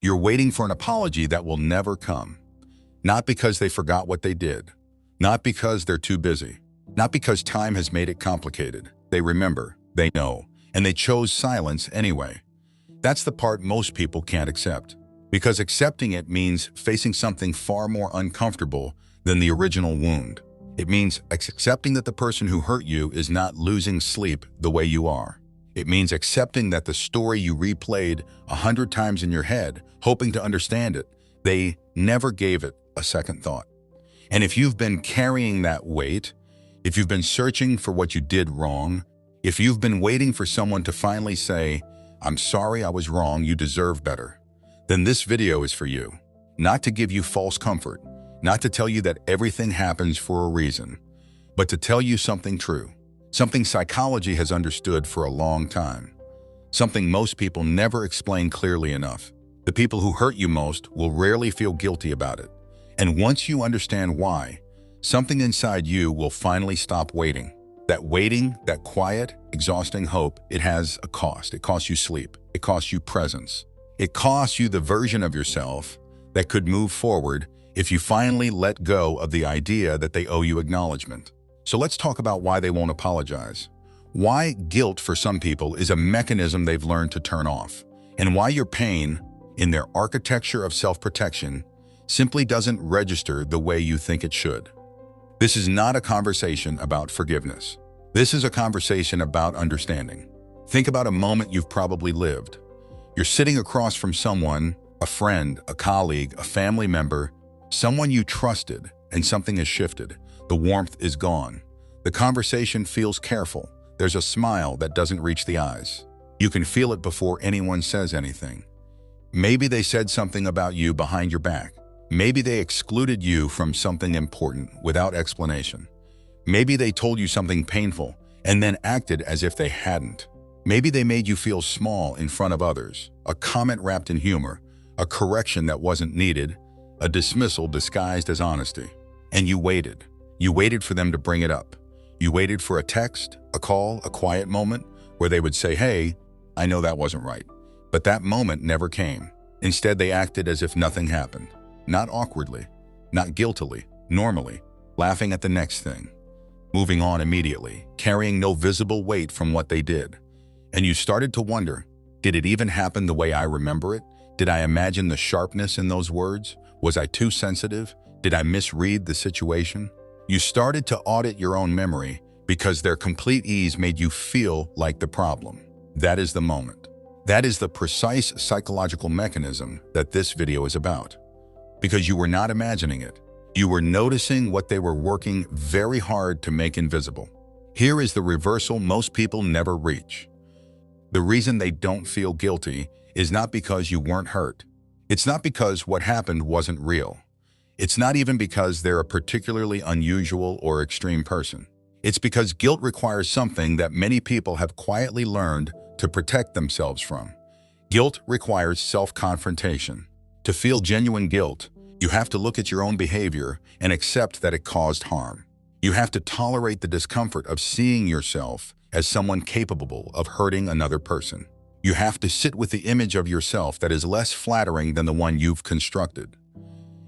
You're waiting for an apology that will never come. Not because they forgot what they did. Not because they're too busy. Not because time has made it complicated. They remember, they know, and they chose silence anyway. That's the part most people can't accept. Because accepting it means facing something far more uncomfortable than the original wound. It means accepting that the person who hurt you is not losing sleep the way you are. It means accepting that the story you replayed 100 times in your head, hoping to understand it, they never gave it a second thought. And if you've been carrying that weight, if you've been searching for what you did wrong, if you've been waiting for someone to finally say, "I'm sorry I was wrong, you deserve better," then this video is for you. Not to give you false comfort, not to tell you that everything happens for a reason, but to tell you something true, something psychology has understood for a long time, something most people never explain clearly enough. The people who hurt you most will rarely feel guilty about it. And once you understand why, something inside you will finally stop waiting. That waiting, that quiet, exhausting hope, it has a cost. It costs you sleep. It costs you presence. It costs you the version of yourself that could move forward if you finally let go of the idea that they owe you acknowledgement. So let's talk about why they won't apologize. Why guilt for some people is a mechanism they've learned to turn off, and why your pain, in their architecture of self-protection, simply doesn't register the way you think it should. This is not a conversation about forgiveness. This is a conversation about understanding. Think about a moment you've probably lived. You're sitting across from someone, a friend, a colleague, a family member, someone you trusted, and something has shifted. The warmth is gone. The conversation feels careful. There's a smile that doesn't reach the eyes. You can feel it before anyone says anything. Maybe they said something about you behind your back. Maybe they excluded you from something important without explanation. Maybe they told you something painful and then acted as if they hadn't. Maybe they made you feel small in front of others, a comment wrapped in humor, a correction that wasn't needed, a dismissal disguised as honesty. And you waited. You waited for them to bring it up. You waited for a text, a call, a quiet moment where they would say, "Hey, I know that wasn't right." But that moment never came. Instead, they acted as if nothing happened. Not awkwardly, not guiltily, normally, laughing at the next thing, moving on immediately, carrying no visible weight from what they did. And you started to wonder, did it even happen the way I remember it? Did I imagine the sharpness in those words? Was I too sensitive? Did I misread the situation? You started to audit your own memory because their complete ease made you feel like the problem. That is the moment. That is the precise psychological mechanism that this video is about. Because you were not imagining it. You were noticing what they were working very hard to make invisible. Here is the reversal most people never reach. The reason they don't feel guilty is not because you weren't hurt. It's not because what happened wasn't real. It's not even because they're a particularly unusual or extreme person. It's because guilt requires something that many people have quietly learned to protect themselves from. Guilt requires self-confrontation. To feel genuine guilt, you have to look at your own behavior and accept that it caused harm. You have to tolerate the discomfort of seeing yourself as someone capable of hurting another person. You have to sit with the image of yourself that is less flattering than the one you've constructed.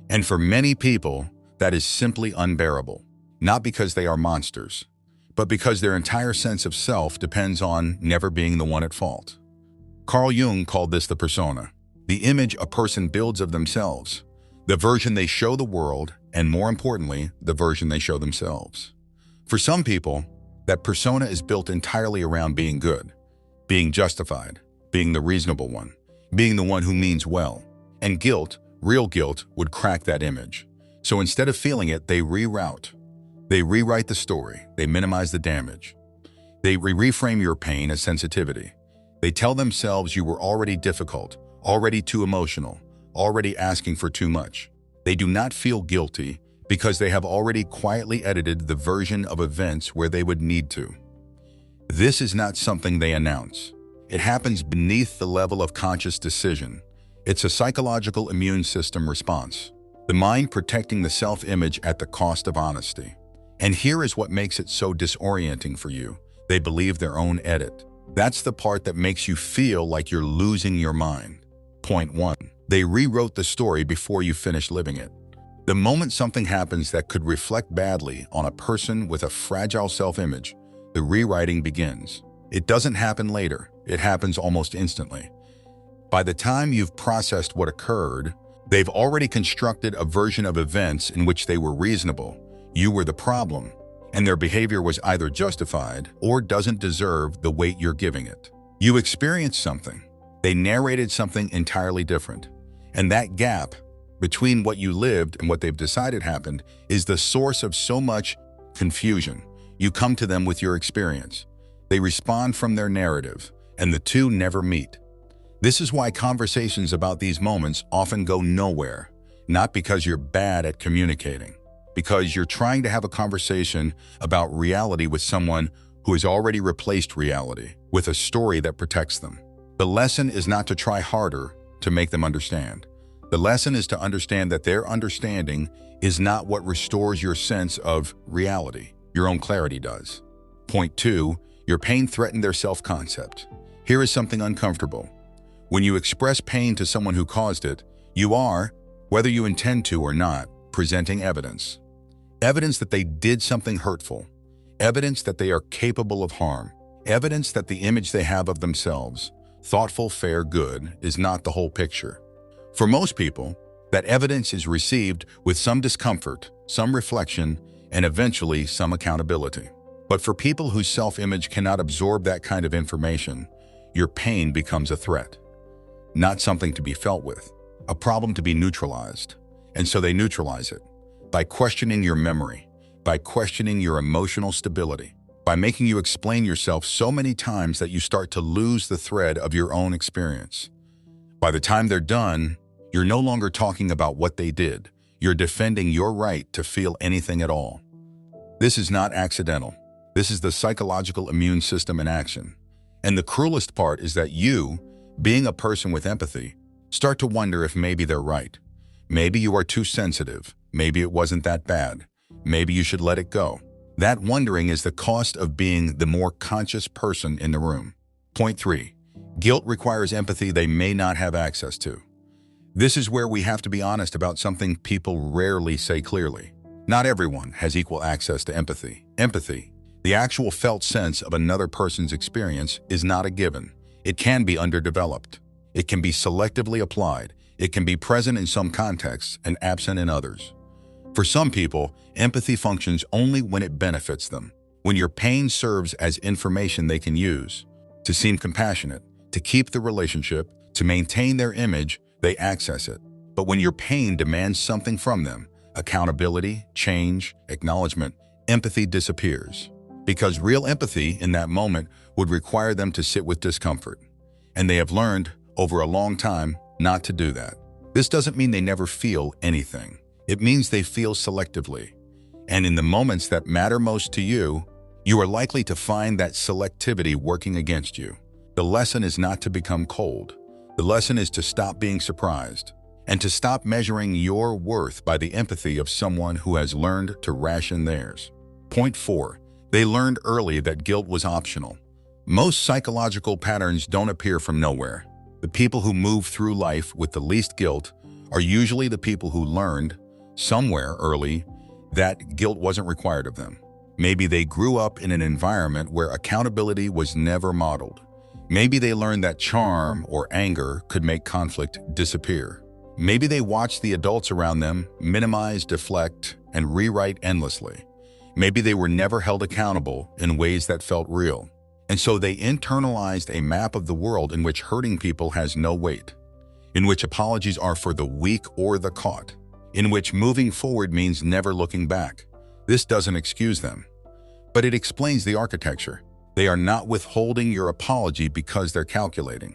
And for many people, that is simply unbearable. Not because they are monsters, but because their entire sense of self depends on never being the one at fault. Carl Jung called this the persona, the image a person builds of themselves, the version they show the world, and more importantly, the version they show themselves. For some people, that persona is built entirely around being good, being justified, being the reasonable one, being the one who means well. And guilt, real guilt, would crack that image. So instead of feeling it, they reroute. They rewrite the story. They minimize the damage. They reframe your pain as sensitivity. They tell themselves you were already difficult, already too emotional, already asking for too much. They do not feel guilty because they have already quietly edited the version of events where they would need to. This is not something they announce. It happens beneath the level of conscious decision. It's a psychological immune system response. The mind protecting the self-image at the cost of honesty. And here is what makes it so disorienting for you. They believe their own edit. That's the part that makes you feel like you're losing your mind. Point 1. They rewrote the story before you finished living it. The moment something happens that could reflect badly on a person with a fragile self-image, the rewriting begins. It doesn't happen later. It happens almost instantly. By the time you've processed what occurred, they've already constructed a version of events in which they were reasonable, you were the problem, and their behavior was either justified or doesn't deserve the weight you're giving it. You experienced something. They narrated something entirely different. And that gap between what you lived and what they've decided happened is the source of so much confusion. You come to them with your experience. They respond from their narrative, and the two never meet. This is why conversations about these moments often go nowhere, not because you're bad at communicating, because you're trying to have a conversation about reality with someone who has already replaced reality with a story that protects them. The lesson is not to try harder to make them understand. The lesson is to understand that their understanding is not what restores your sense of reality. Your own clarity does. Point 2, your pain threatened their self-concept. Here is something uncomfortable. When you express pain to someone who caused it, you are, whether you intend to or not, presenting evidence. Evidence that they did something hurtful. Evidence that they are capable of harm. Evidence that the image they have of themselves, thoughtful, fair, good, is not the whole picture. For most people, that evidence is received with some discomfort, some reflection, and eventually some accountability. But for people whose self-image cannot absorb that kind of information, your pain becomes a threat. Not something to be felt with, a problem to be neutralized. And so they neutralize it by questioning your memory, by questioning your emotional stability, by making you explain yourself so many times that you start to lose the thread of your own experience. By the time they're done, you're no longer talking about what they did. You're defending your right to feel anything at all. This is not accidental. This is the psychological immune system in action. And the cruelest part is that you, being a person with empathy, start to wonder if maybe they're right. Maybe you are too sensitive. Maybe it wasn't that bad. Maybe you should let it go. That wondering is the cost of being the more conscious person in the room. Point 3. Guilt requires empathy they may not have access to. This is where we have to be honest about something people rarely say clearly. Not everyone has equal access to empathy. Empathy, the actual felt sense of another person's experience, is not a given. It can be underdeveloped. It can be selectively applied. It can be present in some contexts and absent in others. For some people, empathy functions only when it benefits them, when your pain serves as information they can use. To seem compassionate, to keep the relationship, to maintain their image, they access it. But when your pain demands something from them, accountability, change, acknowledgement, empathy disappears. Because real empathy in that moment would require them to sit with discomfort. And they have learned, over a long time, not to do that. This doesn't mean they never feel anything. It means they feel selectively. And in the moments that matter most to you, you are likely to find that selectivity working against you. The lesson is not to become cold. The lesson is to stop being surprised and to stop measuring your worth by the empathy of someone who has learned to ration theirs. Point 4. They learned early that guilt was optional. Most psychological patterns don't appear from nowhere. The people who move through life with the least guilt are usually the people who learned, somewhere early, that guilt wasn't required of them. Maybe they grew up in an environment where accountability was never modeled. Maybe they learned that charm or anger could make conflict disappear. Maybe they watched the adults around them minimize, deflect, and rewrite endlessly. Maybe they were never held accountable in ways that felt real. And so they internalized a map of the world in which hurting people has no weight, in which apologies are for the weak or the caught, in which moving forward means never looking back. This doesn't excuse them, but it explains the architecture. They are not withholding your apology because they're calculating.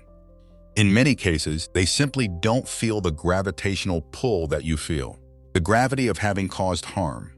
In many cases, they simply don't feel the gravitational pull that you feel, the gravity of having caused harm,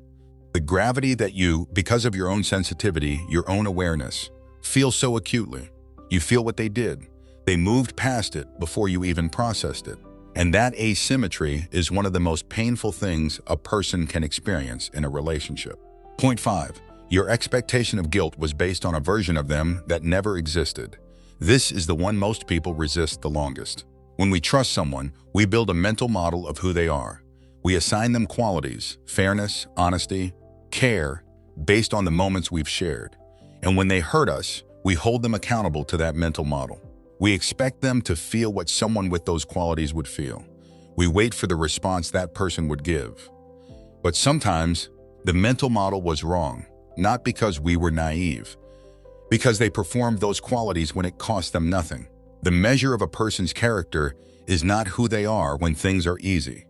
the gravity that you, because of your own sensitivity, your own awareness, feel so acutely. You feel what they did. They moved past it before you even processed it. And that asymmetry is one of the most painful things a person can experience in a relationship. Point 5. Your expectation of guilt was based on a version of them that never existed. This is the one most people resist the longest. When we trust someone, we build a mental model of who they are. We assign them qualities, fairness, honesty, care, based on the moments we've shared. And when they hurt us, we hold them accountable to that mental model. We expect them to feel what someone with those qualities would feel. We wait for the response that person would give. But sometimes, the mental model was wrong, not because we were naive, because they performed those qualities when it cost them nothing. The measure of a person's character is not who they are when things are easy.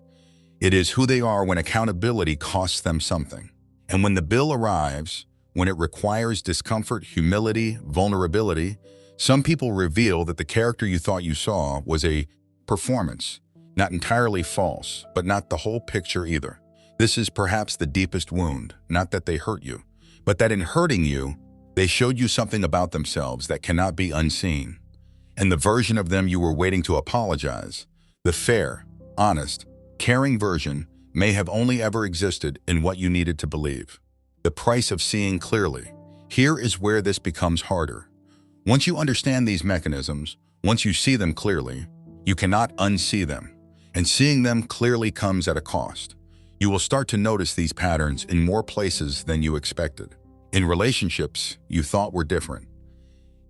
It is who they are when accountability costs them something. And when the bill arrives, when it requires discomfort, humility, vulnerability, some people reveal that the character you thought you saw was a performance, not entirely false, but not the whole picture either. This is perhaps the deepest wound, not that they hurt you, but that in hurting you, they showed you something about themselves that cannot be unseen. And the version of them you were waiting to apologize, the fair, honest, caring version, may have only ever existed in what you needed to believe. The price of seeing clearly. Here is where this becomes harder. Once you understand these mechanisms, once you see them clearly, you cannot unsee them. And seeing them clearly comes at a cost. You will start to notice these patterns in more places than you expected. In relationships you thought were different.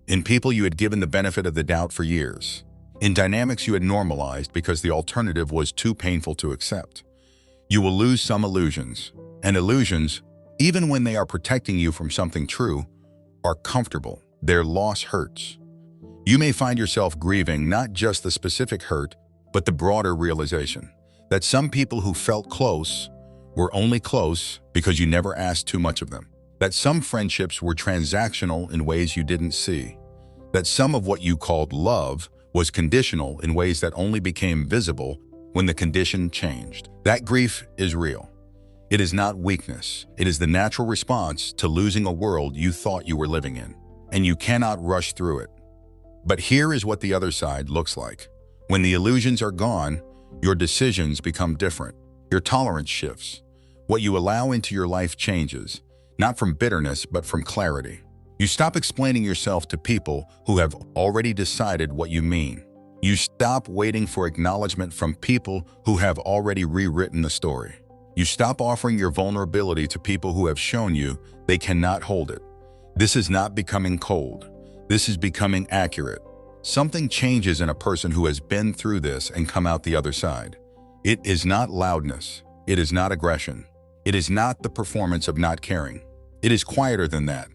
In people you had given the benefit of the doubt for years. In dynamics you had normalized because the alternative was too painful to accept. You will lose some illusions. And illusions, even when they are protecting you from something true, are comfortable. Their loss hurts. You may find yourself grieving not just the specific hurt, but the broader realization that some people who felt close were only close because you never asked too much of them. That some friendships were transactional in ways you didn't see. That some of what you called love was conditional in ways that only became visible when the condition changed. That grief is real. It is not weakness. It is the natural response to losing a world you thought you were living in. And you cannot rush through it. But here is what the other side looks like. When the illusions are gone, your decisions become different. Your tolerance shifts. What you allow into your life changes. Not from bitterness, but from clarity. You stop explaining yourself to people who have already decided what you mean. You stop waiting for acknowledgement from people who have already rewritten the story. You stop offering your vulnerability to people who have shown you they cannot hold it. This is not becoming cold. This is becoming accurate. Something changes in a person who has been through this and come out the other side. It is not loudness. It is not aggression. It is not the performance of not caring. It is quieter than that.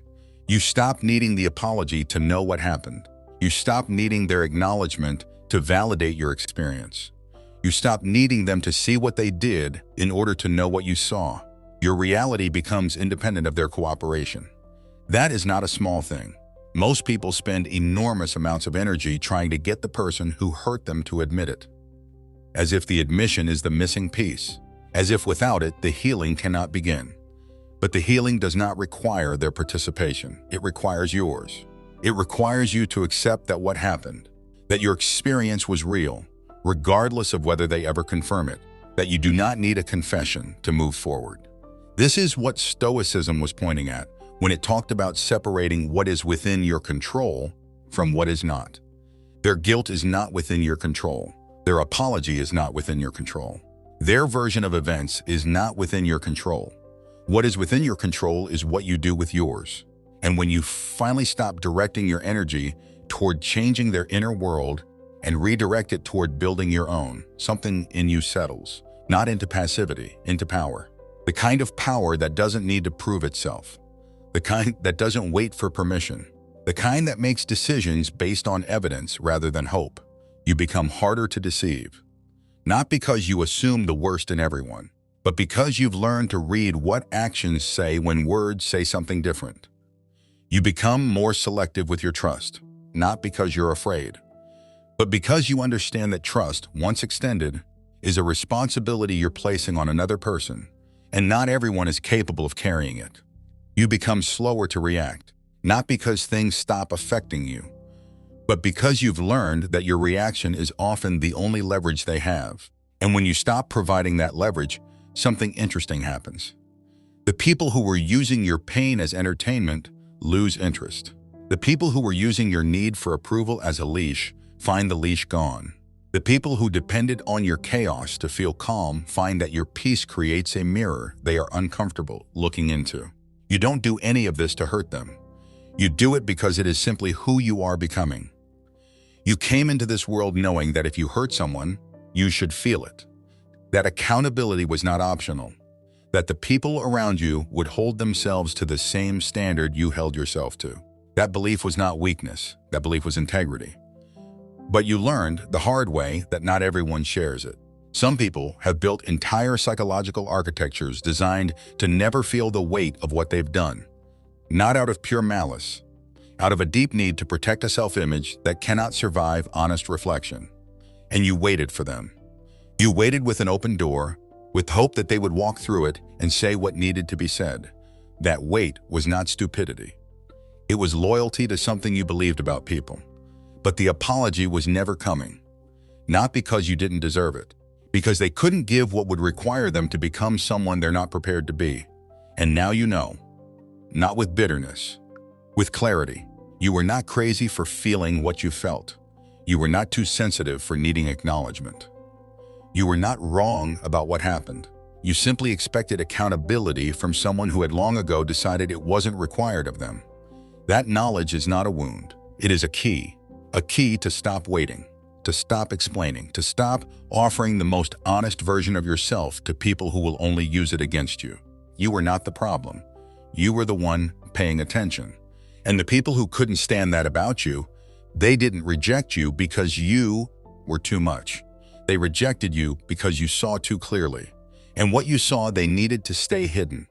You stop needing the apology to know what happened. You stop needing their acknowledgement to validate your experience. You stop needing them to see what they did in order to know what you saw. Your reality becomes independent of their cooperation. That is not a small thing. Most people spend enormous amounts of energy trying to get the person who hurt them to admit it. As if the admission is the missing piece. As if without it, the healing cannot begin. But the healing does not require their participation. It requires yours. It requires you to accept that what happened, that your experience was real, regardless of whether they ever confirm it, that you do not need a confession to move forward. This is what Stoicism was pointing at when it talked about separating what is within your control from what is not. Their guilt is not within your control. Their apology is not within your control. Their version of events is not within your control. What is within your control is what you do with yours. And when you finally stop directing your energy toward changing their inner world and redirect it toward building your own, something in you settles, not into passivity, into power. The kind of power that doesn't need to prove itself. The kind that doesn't wait for permission. The kind that makes decisions based on evidence rather than hope. You become harder to deceive. Not because you assume the worst in everyone, but because you've learned to read what actions say when words say something different. You become more selective with your trust, not because you're afraid, but because you understand that trust, once extended, is a responsibility you're placing on another person, and not everyone is capable of carrying it. You become slower to react, not because things stop affecting you, but because you've learned that your reaction is often the only leverage they have. And when you stop providing that leverage, something interesting happens. The people who were using your pain as entertainment lose interest. The people who were using your need for approval as a leash find the leash gone. The people who depended on your chaos to feel calm find that your peace creates a mirror they are uncomfortable looking into. You don't do any of this to hurt them. You do it because it is simply who you are becoming. You came into this world knowing that if you hurt someone, you should feel it. That accountability was not optional. That the people around you would hold themselves to the same standard you held yourself to. That belief was not weakness. That belief was integrity. But you learned the hard way that not everyone shares it. Some people have built entire psychological architectures designed to never feel the weight of what they've done. Not out of pure malice, out of a deep need to protect a self-image that cannot survive honest reflection. And you waited for them. You waited with an open door, with hope that they would walk through it and say what needed to be said. That wait was not stupidity. It was loyalty to something you believed about people. But the apology was never coming. Not because you didn't deserve it, because they couldn't give what would require them to become someone they're not prepared to be. And now you know. Not with bitterness, with clarity. You were not crazy for feeling what you felt. You were not too sensitive for needing acknowledgement. You were not wrong about what happened. You simply expected accountability from someone who had long ago decided it wasn't required of them. That knowledge is not a wound. It is a key to stop waiting, to stop explaining, to stop offering the most honest version of yourself to people who will only use it against you. You were not the problem. You were the one paying attention. And the people who couldn't stand that about you, they didn't reject you because you were too much. They rejected you because you saw too clearly. And what you saw, they needed to stay hidden.